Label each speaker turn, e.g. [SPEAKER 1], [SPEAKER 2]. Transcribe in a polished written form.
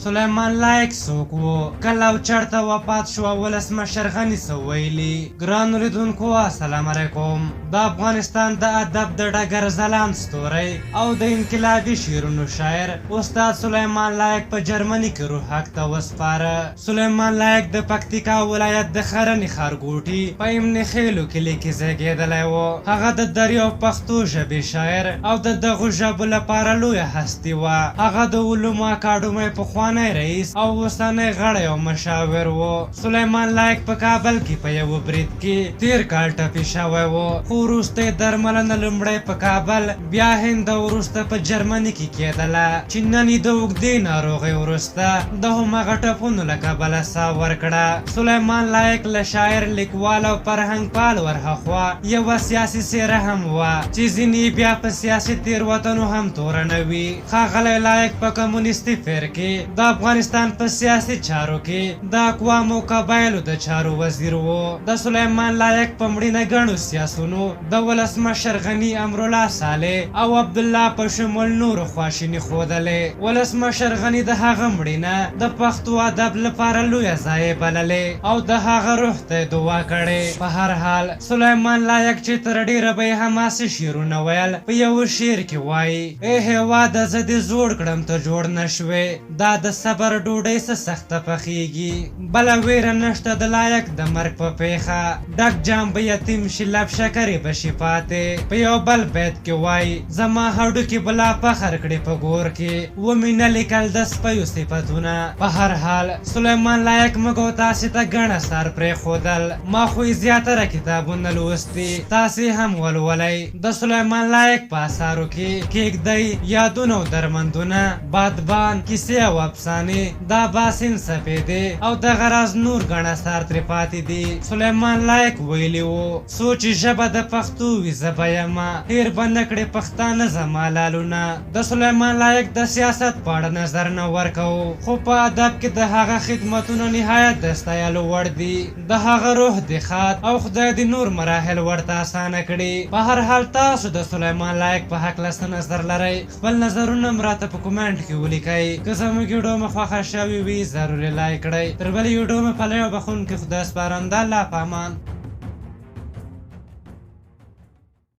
[SPEAKER 1] سلیمان لایق څوک و؟ کله او چېرته وفات شو؟ ولسمشر غني څه ویلي؟ ګرانو لیدونکو السلام علیکم. د افغانستان د ادب د ډګر ځلاند ستوری او د انقلابي شعرونو شاعر استاد سلیمان لایق په جرمني کې روح حق ته وسپاره. سلیمان لایق د پکتیکا ولایت د خرنې ښارګوټي په امن خیلو کلي کې زیږېدلی و. هغه د دریو پښتو ژبې شاعر او د دغو ژبو لپاره لویه هستي وه. هغه د علومو اکاډمۍ پخوانی رئیس او اوسنی غړی او مشاور و. سلیمان لایق په کابل کې په یوه برید کې تیر کال ټپي شوی و، خو وروسته یې درملنه لومړی په کابل بیا هند او وروسته په جرمني کې کېدله، چې نن یې د اوږدې ناروغۍ وروسته د همغه ټپونو له کبله ساه ورکړه. سلیمان لایق له شاعر، لیکوال او فرهنګپال ورهاخوا یوه سیاسي څېره هم وه چې ځینې بیا په سیاسي تېروتنو هم تورنوي. ښاغلی لایق په کمونیستي فرقې د افغانستان په سیاسي چارو کې د اقوامو قبایلو د چارو وزیر و. د سلیمان لایق په مړینه ګڼو سیاسونو د ولسمشر غني، امرالله صالح او عبدالله په شمول نورو خواشیني ښودلې. ولسمشر غني د هغه مړینه د پښتو ادب لپاره لویه ضایع بللې او د هغه روح ته دعا کړې. په هر حال سلیمان لایق چې تر ډېره به یې حماسي شعرونه ویل، په یو شعر کې وایي: ای هېواده زه دې زوړ کړم ته جوړ نه شوې، دا د صبر ډوډۍ څه سخته پخیږي، بله ویره نشته د لایق د مرګ په پیښه، ډک جام به یتیم شي لب شکرې به شي پاتې. په یو بل بیت کې وایي: زما هډوکي به لا فخر کړي په ګور کې، ومې نه لیکل د سپیو صفتونه. په هر حال سلیمان لایق موږ او تاسې ته ګڼ اثار پرېښودل، ما خو یې زیاتره کتابونه لوستي، تاسې هم ولولئ. د سلیمان لایق په اثارو کې کیږدۍ، یادونه او درمندونه، بادبان، کیسې او افسانې، دا باسین سپېدې او دغه راز نور ګڼ اثار ترې پاتې دي. سلیمان لایق ویلي و: څو چې ژبه د پښتو وي زه به یمه، هېر به نه کړې پښتانه زما لالونه. د سلیمان لایق د سیاست په اړه نظر نه ورکوو، خو په ادب کې د هغه خدمتونه نهایت د ستایلو وړ دي. د هغه روح دې ښاد او خدای دې نور مراحل ورته اسانه کړي. په هر حال تاسو د سلیمان لایق په هکله څه نظر لرئ؟ خپل نظرونه هم راته په کومنټ کې ولیکئ. که زموږ ویډیو مو خوښه شوې وي ضروري لایک کړئ. تر بلې ویډیو مې په لایو بخښونکي خدای سپارم. د الله په امان.